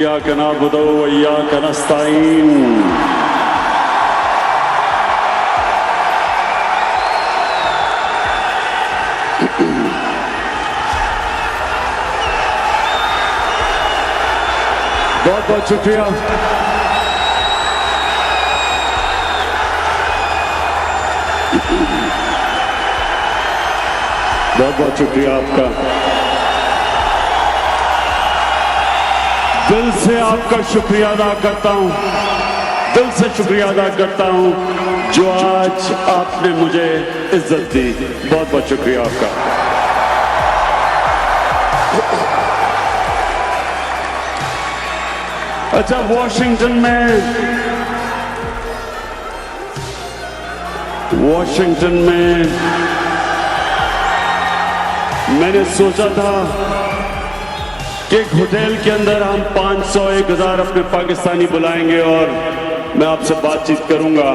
इय्याका नअबुदु व इय्याका नस्तईन। बहुत बहुत शुक्रिया। बहुत बहुत शुक्रिया आपका। दिल से आपका शुक्रिया अदा करता हूं, दिल से शुक्रिया अदा करता हूं जो आज आपने मुझे इज्जत दी। बहुत बहुत शुक्रिया आपका। अच्छा, वॉशिंगटन में मैंने सोचा था कि एक होटल के अंदर हम 500 1000 अपने पाकिस्तानी बुलाएंगे और मैं आपसे बातचीत करूंगा।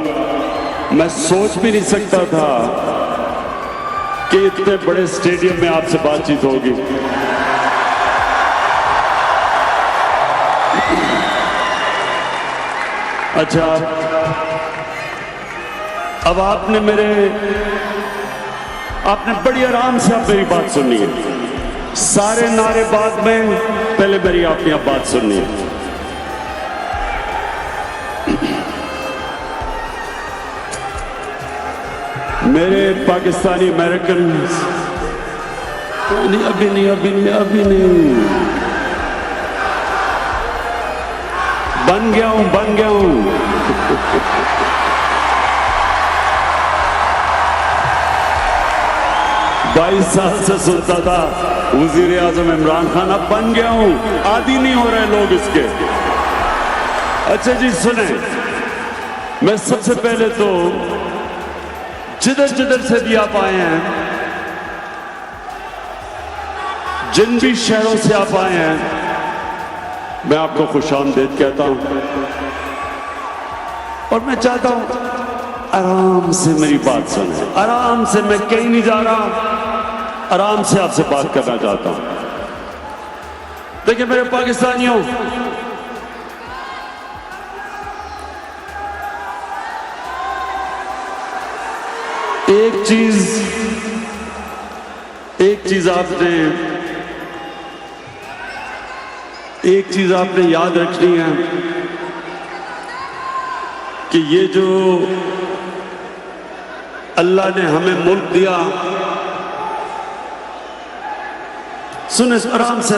मैं सोच भी नहीं सकता था कि इतने बड़े स्टेडियम में आपसे बातचीत होगी। अच्छा, अब आपने बड़ी आराम से आप मेरी बात सुननी है। सारे नारे बाद में, पहले मेरी आपने अब बात सुननी है। मेरे पाकिस्तानी अमेरिकन, अभी नहीं बन गया हूं। 22 साल से सुनता था वजीर आजम इमरान खान, अब बन गया हूं। आदी नहीं हो रहे लोग इसके। अच्छा जी सुने, मैं सबसे पहले तो जिधर से भी आप आए हैं, जिन भी शहरों से आप आए हैं, मैं आपको खुशामदीद कहता हूं। और मैं चाहता हूं आराम से मेरी बात सुने, आराम से। मैं कहीं नहीं जा रहा, आराम से आपसे बात करना चाहता हूं। देखिए मेरे पाकिस्तानियों, एक चीज आपने याद रखनी है कि ये जो अल्लाह ने हमें मुल्क दिया, सुने आराम से,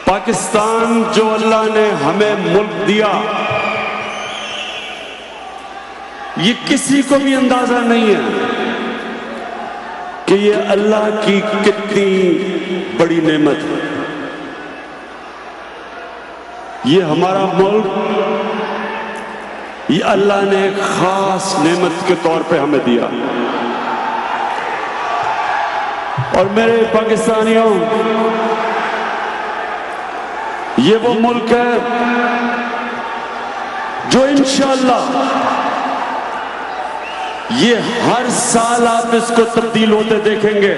पाकिस्तान जो अल्लाह ने हमें मुल्क दिया, ये किसी को भी अंदाजा नहीं है कि ये अल्लाह की कितनी बड़ी नेमत है। ये हमारा मुल्क, ये अल्लाह ने एक खास नेमत के तौर पे हमें दिया। और मेरे पाकिस्तानियों, ये वो मुल्क है जो इंशाअल्लाह ये हर साल आप इसको तब्दील होते देखेंगे।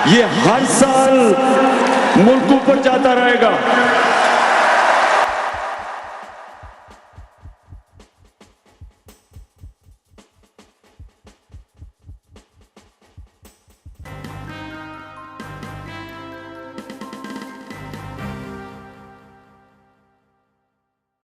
ये हर साल मुल्क ऊपर जाता रहेगा।